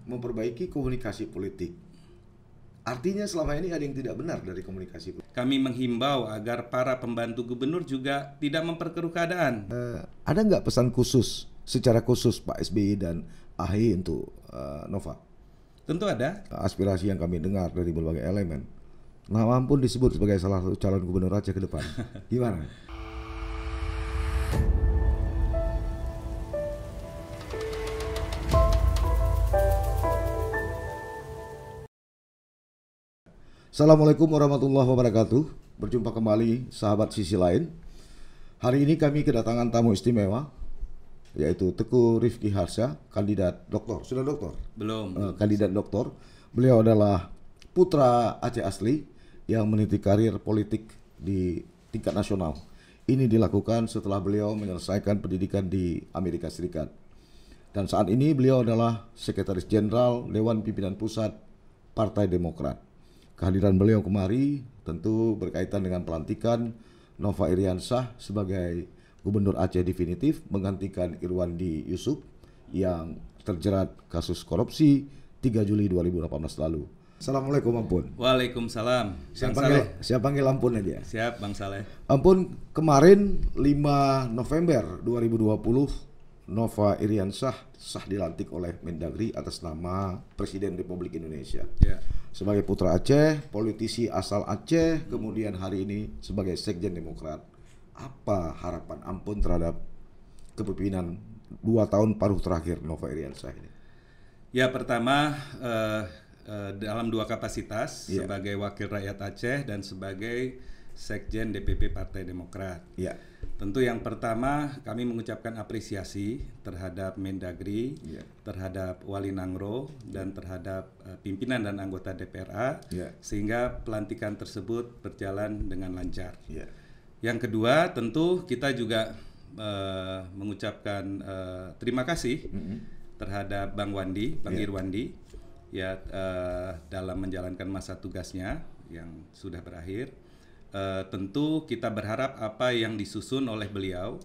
memperbaiki komunikasi politik. Artinya selama ini ada yang tidak benar dari komunikasi politik. Kami menghimbau agar para pembantu gubernur juga tidak memperkeruh keadaan. Ada nggak pesan khusus, secara khusus Pak SBY dan AHY untuk Nova? Tentu ada. Aspirasi yang kami dengar dari berbagai elemen, nama pun disebut sebagai salah satu calon gubernur Aceh ke depan. Gimana? Assalamualaikum warahmatullahi wabarakatuh. Berjumpa kembali sahabat sisi lain. Hari ini kami kedatangan tamu istimewa, yaitu Teguh Rifki Harsha, kandidat doktor. Sudah doktor? Belum. Kandidat doktor. Beliau adalah putra Aceh asli yang meniti karir politik di tingkat nasional. Ini dilakukan setelah beliau menyelesaikan pendidikan di Amerika Serikat. Dan saat ini beliau adalah Sekretaris Jenderal Dewan Pimpinan Pusat Partai Demokrat. Kehadiran beliau kemari tentu berkaitan dengan pelantikan Nova Iriansyah sebagai Gubernur Aceh definitif menggantikan Irwandi Yusuf yang terjerat kasus korupsi 3 Juli 2018 lalu. Assalamualaikum Ampun. Waalaikumsalam. Siap panggil Ampun aja. Siap Bang Saleh. Ampun, kemarin 5 November 2020 Nova Iriansyah sah dilantik oleh Mendagri atas nama Presiden Republik Indonesia. Ya. Sebagai putra Aceh, politisi asal Aceh, kemudian hari ini sebagai Sekjen Demokrat. Apa harapan Ampun terhadap kepemimpinan 2 tahun paruh terakhir Nova Iriansyah ini? Ya, pertama dalam 2 kapasitas, sebagai wakil rakyat Aceh dan sebagai Sekjen DPP Partai Demokrat. Ya. Tentu yang pertama kami mengucapkan apresiasi terhadap Mendagri, terhadap Wali Nangro dan terhadap pimpinan dan anggota DPRA, sehingga pelantikan tersebut berjalan dengan lancar. Yang kedua, tentu kita juga mengucapkan terima kasih terhadap Bang Irwandi ya dalam menjalankan masa tugasnya yang sudah berakhir. Tentu kita berharap apa yang disusun oleh beliau,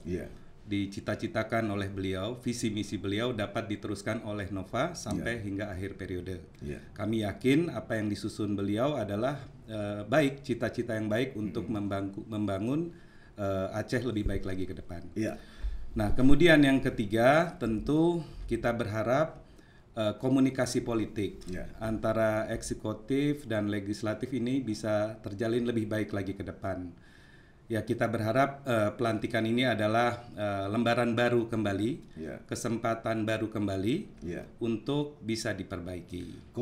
dicita-citakan oleh beliau, visi misi beliau dapat diteruskan oleh Nova sampai hingga akhir periode. Kami yakin apa yang disusun beliau adalah baik, cita-cita yang baik untuk membangun Aceh lebih baik lagi ke depan. Nah, kemudian yang ketiga, tentu kita berharap komunikasi politik antara eksekutif dan legislatif ini bisa terjalin lebih baik lagi ke depan. Ya, kita berharap pelantikan ini adalah lembaran baru kembali, kesempatan baru kembali untuk bisa diperbaiki.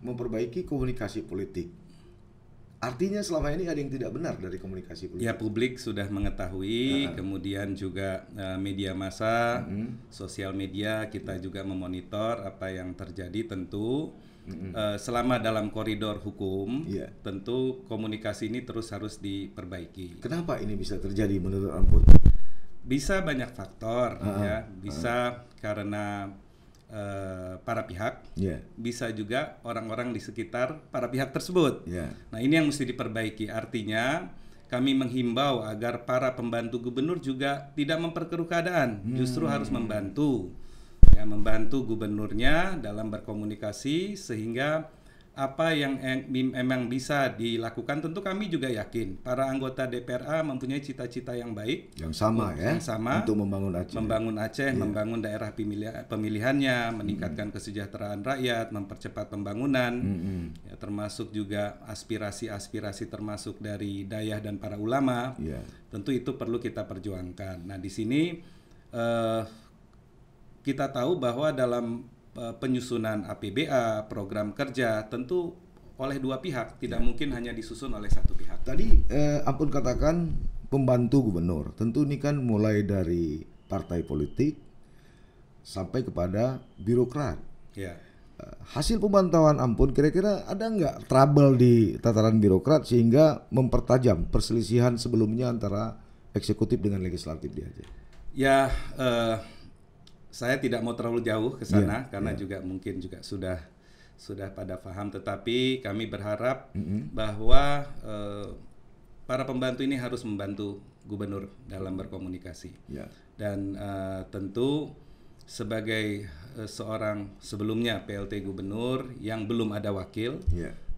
Memperbaiki komunikasi politik. Artinya selama ini ada yang tidak benar dari komunikasi politik. Ya, publik sudah mengetahui, kemudian juga media massa, sosial media kita juga memonitor apa yang terjadi. Tentu selama dalam koridor hukum, tentu komunikasi ini terus harus diperbaiki. Kenapa ini bisa terjadi menurut Ampun? Bisa banyak faktor, bisa karena para pihak, bisa juga orang-orang di sekitar para pihak tersebut. Nah, ini yang mesti diperbaiki. Artinya kami menghimbau agar para pembantu gubernur juga tidak memperkeruh keadaan, justru harus membantu gubernurnya dalam berkomunikasi sehingga apa yang memang bisa dilakukan. Tentu kami juga yakin para anggota DPRA mempunyai cita-cita yang baik, yang sama untuk membangun Aceh, membangun daerah pemilihannya, meningkatkan kesejahteraan rakyat, mempercepat pembangunan, termasuk juga aspirasi-aspirasi termasuk dari dayah dan para ulama. Tentu itu perlu kita perjuangkan. Nah, di sini kita tahu bahwa dalam penyusunan APBA, program kerja, tentu oleh 2 pihak, tidak mungkin hanya disusun oleh 1 pihak. Tadi Ampun katakan pembantu gubernur, tentu ini kan mulai dari partai politik sampai kepada birokrat. Hasil pemantauan Ampun, kira-kira ada nggak trouble di tataran birokrat sehingga mempertajam perselisihan sebelumnya antara eksekutif dengan legislatif di Aceh? Ya, saya tidak mau terlalu jauh ke sana karena juga mungkin juga sudah pada paham, tetapi kami berharap bahwa para pembantu ini harus membantu gubernur dalam berkomunikasi. Dan tentu sebagai seorang sebelumnya PLT gubernur yang belum ada wakil,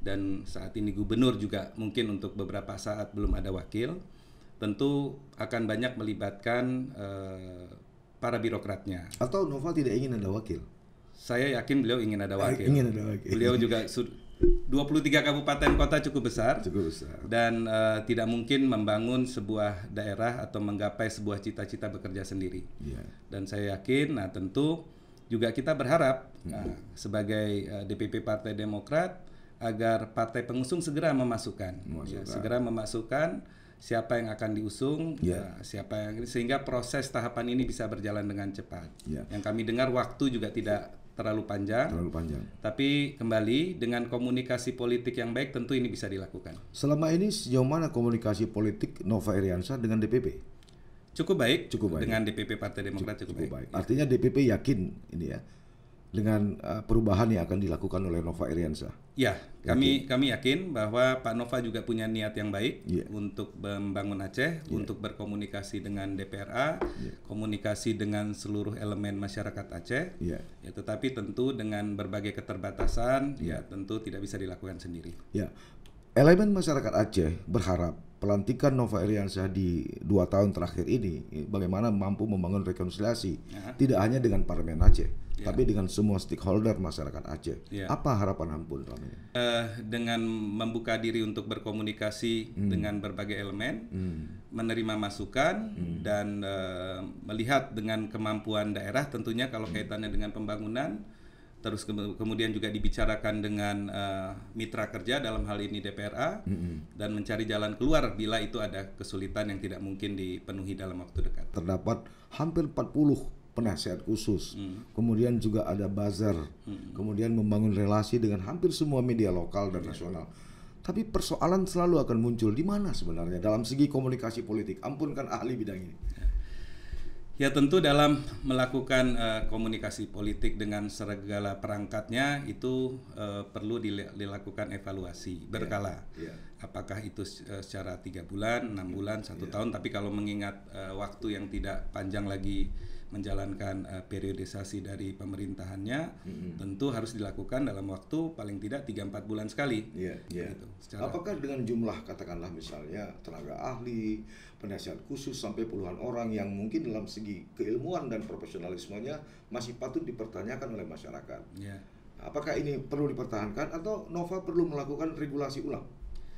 dan saat ini gubernur juga mungkin untuk beberapa saat belum ada wakil, tentu akan banyak melibatkan para birokratnya. Atau Nova tidak ingin ada wakil? Saya yakin beliau ingin ada wakil. Ingin ada wakil. Beliau juga 23 kabupaten kota cukup besar. Dan tidak mungkin membangun sebuah daerah atau menggapai sebuah cita-cita bekerja sendiri. Dan saya yakin, tentu juga kita berharap sebagai DPP Partai Demokrat agar partai pengusung segera memasukkan. Segera memasukkan siapa yang akan diusung, siapa yang, sehingga proses tahapan ini bisa berjalan dengan cepat. Yang kami dengar waktu juga tidak terlalu panjang. Tapi kembali dengan komunikasi politik yang baik tentu ini bisa dilakukan. Selama ini sejauh mana komunikasi politik Nova Iriansyah dengan DPP? Cukup baik. Dengan DPP Partai Demokrat cukup baik. Artinya DPP yakin ini ya dengan perubahan yang akan dilakukan oleh Nova Iriansyah. Ya, kami yakin bahwa Pak Nova juga punya niat yang baik untuk membangun Aceh, untuk berkomunikasi dengan DPRA, komunikasi dengan seluruh elemen masyarakat Aceh. Ya, tetapi tentu dengan berbagai keterbatasan, tentu tidak bisa dilakukan sendiri. Elemen masyarakat Aceh berharap pelantikan Nova Iriansyah di 2 tahun terakhir ini bagaimana mampu membangun rekonsiliasi, tidak hanya dengan Parlemen Aceh, tapi dengan semua stakeholder masyarakat Aceh. Apa harapan Ampun selama ini? Dengan membuka diri untuk berkomunikasi dengan berbagai elemen, menerima masukan, dan melihat dengan kemampuan daerah tentunya kalau kaitannya dengan pembangunan, terus kemudian juga dibicarakan dengan mitra kerja dalam hal ini DPRA, dan mencari jalan keluar bila itu ada kesulitan yang tidak mungkin dipenuhi dalam waktu dekat. Terdapat hampir 40 penasihat khusus, kemudian juga ada buzzer, kemudian membangun relasi dengan hampir semua media lokal dan nasional. Tapi persoalan selalu akan muncul di mana sebenarnya dalam segi komunikasi politik. Ampun kan ahli bidang ini. Ya tentu dalam melakukan komunikasi politik dengan segala perangkatnya itu perlu dilakukan evaluasi berkala. Apakah itu secara 3 bulan, 6 bulan, 1 tahun. Tapi kalau mengingat waktu yang tidak panjang lagi menjalankan periodisasi dari pemerintahannya, tentu harus dilakukan dalam waktu paling tidak 3-4 bulan sekali. Gitu. Apakah dengan jumlah katakanlah misalnya tenaga ahli, penasihat khusus sampai puluhan orang yang mungkin dalam segi keilmuan dan profesionalismenya masih patut dipertanyakan oleh masyarakat? Apakah ini perlu dipertahankan atau Nova perlu melakukan regulasi ulang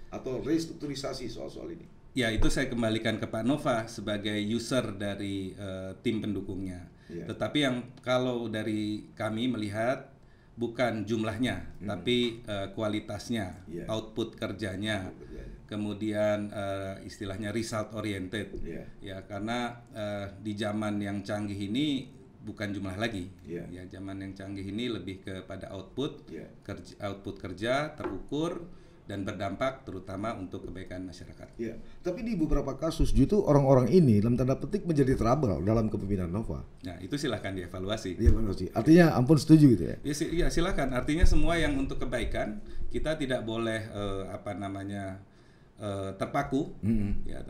atau restrukturisasi soal-soal ini? Ya, itu saya kembalikan ke Pak Nova sebagai user dari tim pendukungnya. Tetapi yang kalau dari kami melihat bukan jumlahnya, tapi kualitasnya, output kerjanya, kemudian istilahnya result oriented. Ya, karena di zaman yang canggih ini bukan jumlah lagi. Ya, zaman yang canggih ini lebih kepada output, output kerja terukur dan berdampak terutama untuk kebaikan masyarakat. Tapi di beberapa kasus justru orang-orang ini dalam tanda petik menjadi trouble dalam kepemimpinan Nova. Nah, itu silahkan dievaluasi. Artinya Ampun setuju gitu ya? Ya silahkan. Artinya semua yang untuk kebaikan, kita tidak boleh terpaku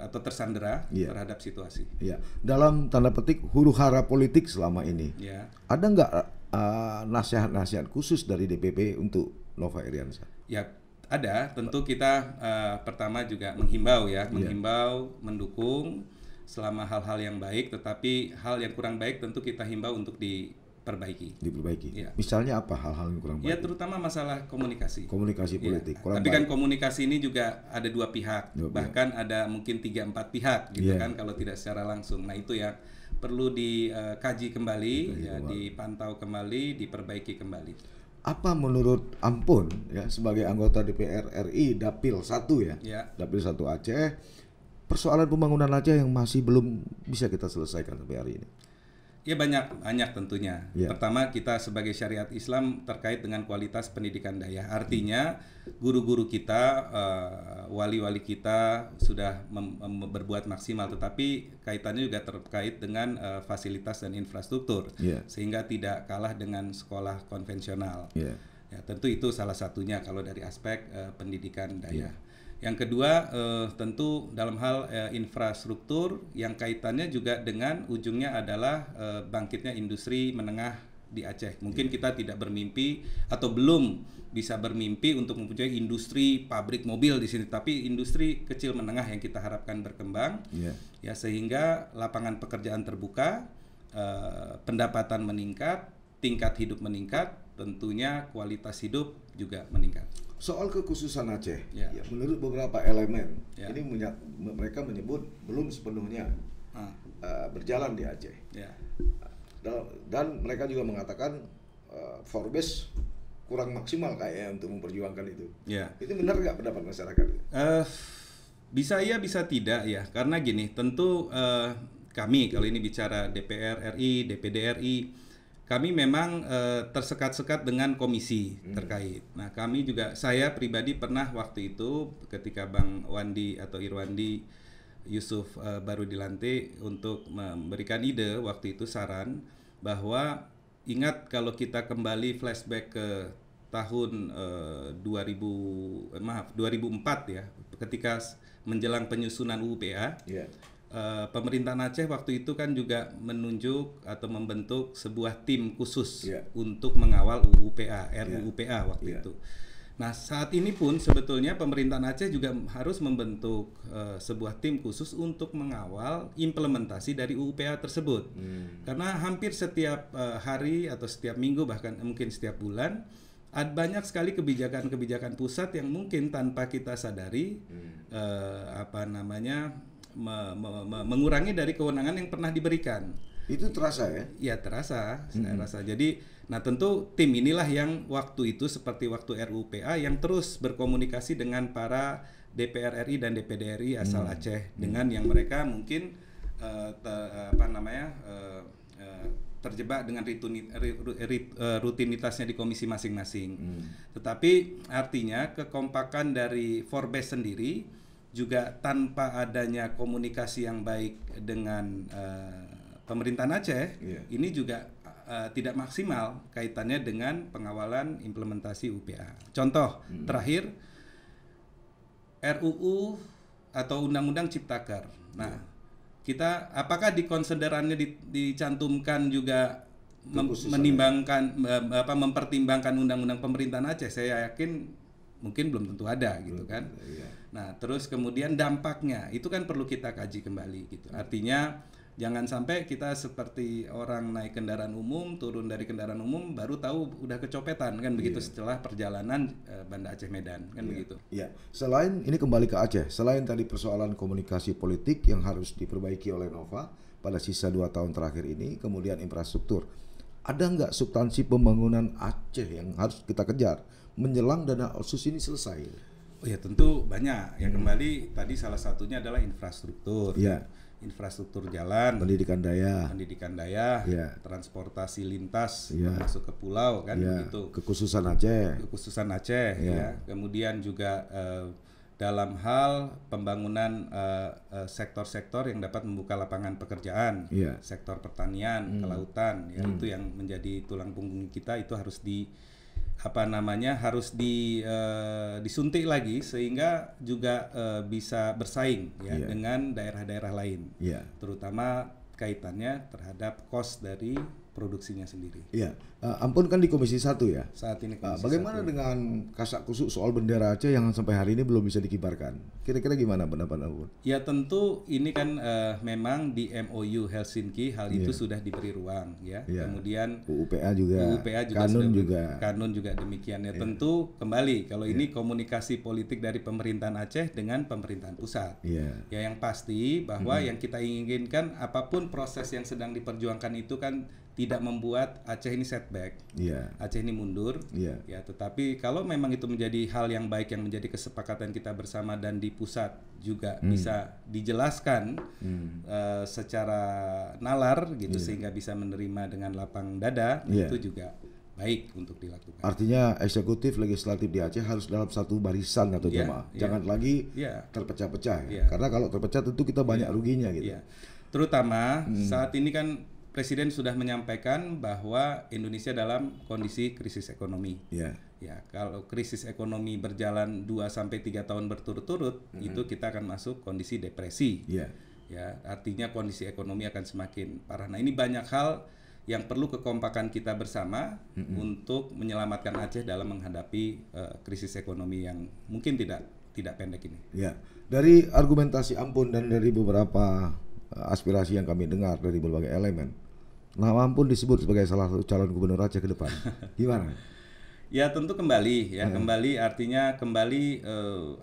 atau tersandera terhadap situasi. Dalam tanda petik huru-hara politik selama ini, ada nggak nasihat-nasihat khusus dari DPP untuk Nova Iriansyah? Ya, ada. Tentu kita pertama juga menghimbau, mendukung selama hal-hal yang baik, tetapi hal yang kurang baik tentu kita himbau untuk diperbaiki. Misalnya apa hal-hal yang kurang baik? Ya, terutama masalah komunikasi. Komunikasi politik. Tapi kan komunikasi ini juga ada 2 pihak, bahkan ada mungkin 3-4 pihak, gitu kan, kalau tidak secara langsung. Nah, itu yang perlu dikaji kembali, dipantau kembali, diperbaiki kembali. Apa menurut Ampun sebagai anggota DPR RI Dapil 1 Dapil 1 Aceh, persoalan pembangunan Aceh yang masih belum bisa kita selesaikan sampai hari ini? Ya banyak tentunya. Pertama, kita sebagai syariat Islam terkait dengan kualitas pendidikan daya. Artinya guru-guru kita, wali-wali kita sudah berbuat maksimal, tetapi kaitannya juga terkait dengan fasilitas dan infrastruktur, sehingga tidak kalah dengan sekolah konvensional. Ya, tentu itu salah satunya kalau dari aspek pendidikan daya. Yang kedua tentu dalam hal infrastruktur yang kaitannya juga dengan ujungnya adalah bangkitnya industri menengah di Aceh. Mungkin kita tidak bermimpi atau belum bisa bermimpi untuk mempunyai industri pabrik mobil di sini, tapi industri kecil menengah yang kita harapkan berkembang, ya sehingga lapangan pekerjaan terbuka, pendapatan meningkat, tingkat hidup meningkat, tentunya kualitas hidup juga meningkat. Soal kekhususan Aceh, ya, menurut beberapa elemen, ini mereka menyebut belum sepenuhnya berjalan di Aceh. Dan mereka juga mengatakan Forbes kurang maksimal kayaknya untuk memperjuangkan itu. Itu benar nggak pendapat masyarakat? Bisa iya, bisa tidak ya. Karena gini, tentu kami kalau ini bicara DPR RI, DPD RI, kami memang tersekat-sekat dengan komisi terkait. Nah, kami juga, saya pribadi pernah waktu itu ketika Bang Wandi atau Irwandi Yusuf baru dilantik untuk memberikan ide waktu itu, saran bahwa ingat kalau kita kembali flashback ke tahun 2004 ya, ketika menjelang penyusunan UU PA. Pemerintahan Aceh waktu itu kan juga menunjuk atau membentuk sebuah tim khusus untuk mengawal UU PA, RUU PA waktu itu. Nah, saat ini pun sebetulnya pemerintahan Aceh juga harus membentuk sebuah tim khusus untuk mengawal implementasi dari UU PA tersebut. Karena hampir setiap hari atau setiap minggu, bahkan mungkin setiap bulan, banyak sekali kebijakan-kebijakan pusat yang mungkin tanpa kita sadari mengurangi dari kewenangan yang pernah diberikan. Itu terasa ya? Ya terasa, saya rasa. Jadi, nah tentu tim inilah yang waktu itu seperti waktu RUU PA yang terus berkomunikasi dengan para DPR RI dan DPD RI asal Aceh dengan yang mereka mungkin terjebak dengan rutinitasnya di komisi masing-masing. Tetapi artinya kekompakan dari Forbes sendiri juga tanpa adanya komunikasi yang baik dengan pemerintahan Aceh, ini juga tidak maksimal kaitannya dengan pengawalan implementasi UPA. Contoh terakhir, RUU atau Undang-Undang Ciptaker. Nah, kita apakah di konsiderannya dicantumkan juga mempertimbangkan undang-undang pemerintahan Aceh? Saya yakin mungkin belum tentu ada gitu kan. Nah, terus kemudian dampaknya itu kan perlu kita kaji kembali gitu. Artinya jangan sampai kita seperti orang naik kendaraan umum, turun dari kendaraan umum baru tahu udah kecopetan kan begitu setelah perjalanan Banda Aceh Medan kan begitu. Selain ini kembali ke Aceh, selain tadi persoalan komunikasi politik yang harus diperbaiki oleh Nova pada sisa 2 tahun terakhir ini, kemudian infrastruktur. Ada nggak substansi pembangunan Aceh yang harus kita kejar menjelang dana otsus ini selesai? Oh ya tentu banyak. Yang kembali tadi salah satunya adalah infrastruktur. Infrastruktur jalan, pendidikan daya, transportasi lintas masuk ke pulau kan begitu. Kekhususan Aceh. Ya. Kemudian juga dalam hal pembangunan sektor-sektor yang dapat membuka lapangan pekerjaan, sektor pertanian, kelautan, itu yang menjadi tulang punggung kita, itu harus disuntik lagi sehingga juga bisa bersaing dengan daerah-daerah lain, terutama kaitannya terhadap cost dari produksinya sendiri. Ampun kan di Komisi 1 ya. Saat ini bagaimana 1. Dengan kasak kusuk soal bendera Aceh yang sampai hari ini belum bisa dikibarkan? Kira-kira gimana pendapat Ampun? Ya tentu ini kan memang di MOU Helsinki hal itu sudah diberi ruang Kemudian UU PA juga kanun juga demikian ya. Tentu kembali kalau ini komunikasi politik dari pemerintahan Aceh dengan pemerintahan pusat. Ya yang pasti bahwa yang kita inginkan apapun proses yang sedang diperjuangkan itu kan tidak membuat Aceh ini setback, Aceh ini mundur, tetapi kalau memang itu menjadi hal yang baik yang menjadi kesepakatan kita bersama dan di pusat juga bisa dijelaskan secara nalar gitu sehingga bisa menerima dengan lapang dada, itu juga baik untuk dilakukan. Artinya eksekutif legislatif di Aceh harus dalam satu barisan atau jamaah, jangan lagi terpecah-pecah karena kalau terpecah tentu kita banyak ruginya gitu. Terutama saat ini kan Presiden sudah menyampaikan bahwa Indonesia dalam kondisi krisis ekonomi. Ya. Ya, kalau krisis ekonomi berjalan 2-3 tahun berturut-turut, itu kita akan masuk kondisi depresi. Ya. Ya, artinya kondisi ekonomi akan semakin parah. Nah, ini banyak hal yang perlu kekompakan kita bersama untuk menyelamatkan Aceh dalam menghadapi krisis ekonomi yang mungkin tidak pendek ini. Ya, dari argumentasi Ampun dan dari beberapa aspirasi yang kami dengar dari berbagai elemen, nama Ampun disebut sebagai salah satu calon gubernur Aceh ke depan. Gimana? Ya tentu kembali ya, kembali artinya kembali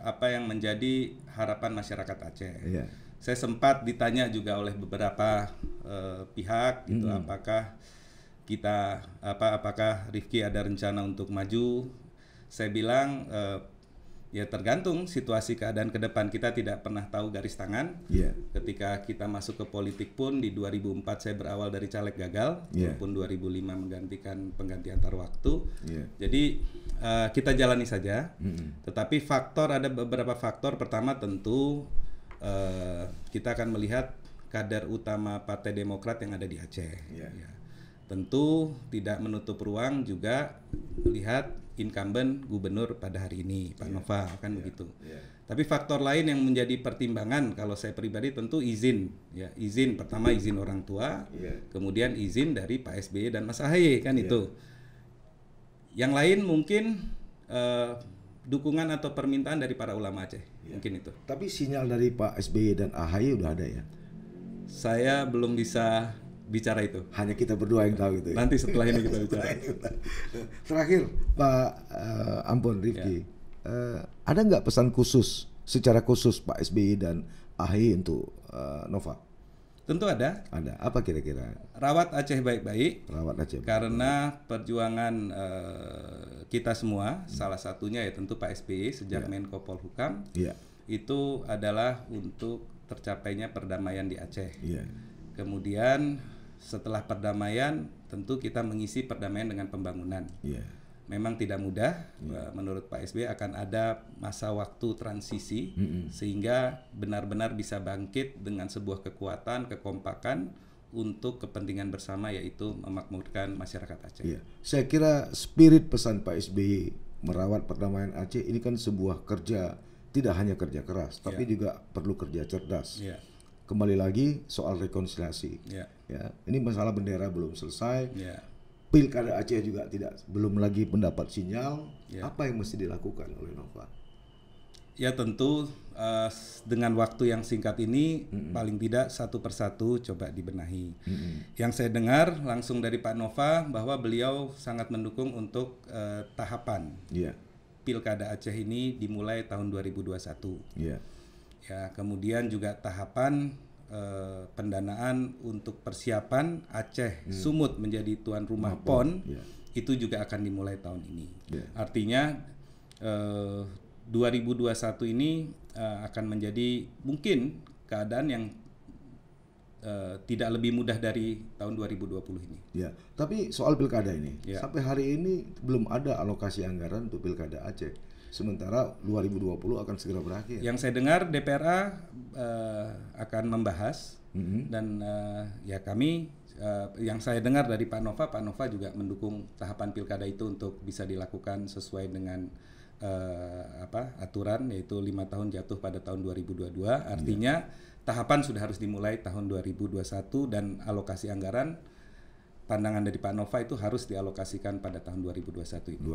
apa yang menjadi harapan masyarakat Aceh. Ya. Saya sempat ditanya juga oleh beberapa pihak gitu, apakah Rifki ada rencana untuk maju. Saya bilang ya tergantung situasi keadaan ke depan, kita tidak pernah tahu garis tangan. Yeah. Ketika kita masuk ke politik pun di 2004 saya berawal dari caleg gagal, maupun 2005 menggantikan pengganti antar waktu. Jadi kita jalani saja. Tetapi ada beberapa faktor. Pertama tentu kita akan melihat kader utama Partai Demokrat yang ada di Aceh. Ya. Tentu tidak menutup ruang juga melihat incumbent gubernur pada hari ini, Pak Nova, kan begitu. Tapi faktor lain yang menjadi pertimbangan kalau saya pribadi tentu izin. Ya, izin pertama izin orang tua, kemudian izin dari Pak SBY dan Mas AHY kan itu. Yang lain mungkin dukungan atau permintaan dari para ulama Aceh, mungkin itu. Tapi sinyal dari Pak SBY dan AHY udah ada ya? Saya belum bisa bicara itu. Hanya kita berdua yang tahu gitu ya? Nanti setelah ini kita bicara. Terakhir Pak Ampun, Rifki, ada nggak pesan khusus, secara khusus Pak SBY dan AHY untuk Nova? Tentu ada. Ada. Apa kira-kira? Rawat Aceh baik-baik. Rawat Aceh. Karena perjuangan kita semua, salah satunya ya tentu Pak SBY sejak Menko Polhukam, itu adalah untuk tercapainya perdamaian di Aceh. Kemudian setelah perdamaian, tentu kita mengisi perdamaian dengan pembangunan. Memang tidak mudah, menurut Pak SBY akan ada masa waktu transisi, sehingga benar-benar bisa bangkit dengan sebuah kekuatan, kekompakan untuk kepentingan bersama, yaitu memakmurkan masyarakat Aceh. Saya kira spirit pesan Pak SBY merawat perdamaian Aceh ini kan sebuah kerja, tidak hanya kerja keras, tapi juga perlu kerja cerdas. Kembali lagi soal rekonsiliasi. Ini masalah bendera belum selesai. Pilkada Aceh juga belum lagi mendapat sinyal. Apa yang mesti dilakukan oleh Nova? Ya tentu dengan waktu yang singkat ini paling tidak satu persatu coba dibenahi. Yang saya dengar langsung dari Pak Nova bahwa beliau sangat mendukung untuk tahapan Pilkada Aceh ini dimulai tahun 2021. Ya, kemudian juga tahapan pendanaan untuk persiapan Aceh Sumut menjadi tuan rumah PON itu juga akan dimulai tahun ini. Artinya 2021 ini akan menjadi mungkin keadaan yang tidak lebih mudah dari tahun 2020 ini. Tapi soal pilkada ini sampai hari ini belum ada alokasi anggaran untuk pilkada Aceh. Sementara 2020 akan segera berakhir. Yang saya dengar DPRA akan membahas dan ya kami yang saya dengar dari Pak Nova juga mendukung tahapan pilkada itu untuk bisa dilakukan sesuai dengan aturan, yaitu 5 tahun jatuh pada tahun 2022. Artinya tahapan sudah harus dimulai tahun 2021 dan alokasi anggaran pandangan dari Pak Nova itu harus dialokasikan pada tahun 2021 ini.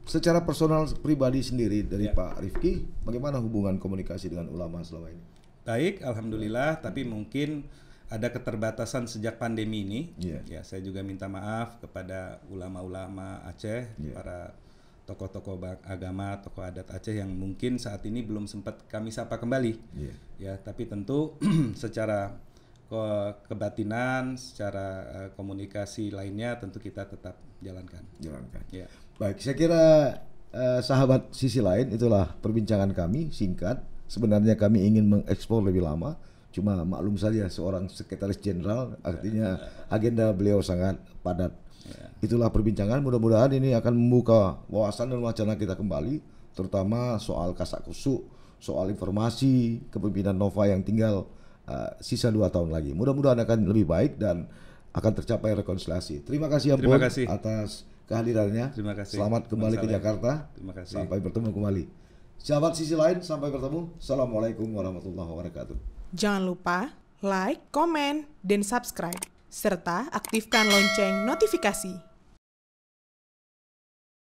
Secara personal pribadi sendiri dari Pak Rifki, bagaimana hubungan komunikasi dengan ulama selama ini? Baik, alhamdulillah. Tapi mungkin ada keterbatasan sejak pandemi ini. Ya, saya juga minta maaf kepada ulama-ulama Aceh, para tokoh-tokoh agama, tokoh adat Aceh yang mungkin saat ini belum sempat kami sapa kembali. Ya, tapi tentu secara kebatinan, secara komunikasi lainnya tentu kita tetap jalankan. Baik, saya kira sahabat sisi lain, itulah perbincangan kami singkat. Sebenarnya kami ingin mengeksplor lebih lama, cuma maklum saja seorang sekretaris jenderal, artinya agenda beliau sangat padat. Itulah perbincangan, mudah-mudahan ini akan membuka wawasan dan wacana kita kembali, terutama soal kasak kusuk, soal informasi kepemimpinan Nova yang tinggal sisa 2 tahun lagi. Mudah-mudahan akan lebih baik dan akan tercapai rekonsiliasi. Terima kasih Ampun atas kehadirannya. Terima kasih. Selamat kembali ke Jakarta. Terima kasih. Sampai bertemu kembali. Sahabat Sisi Lain, sampai bertemu. Assalamualaikum warahmatullahi wabarakatuh. Jangan lupa like, komen, dan subscribe, serta aktifkan lonceng notifikasi.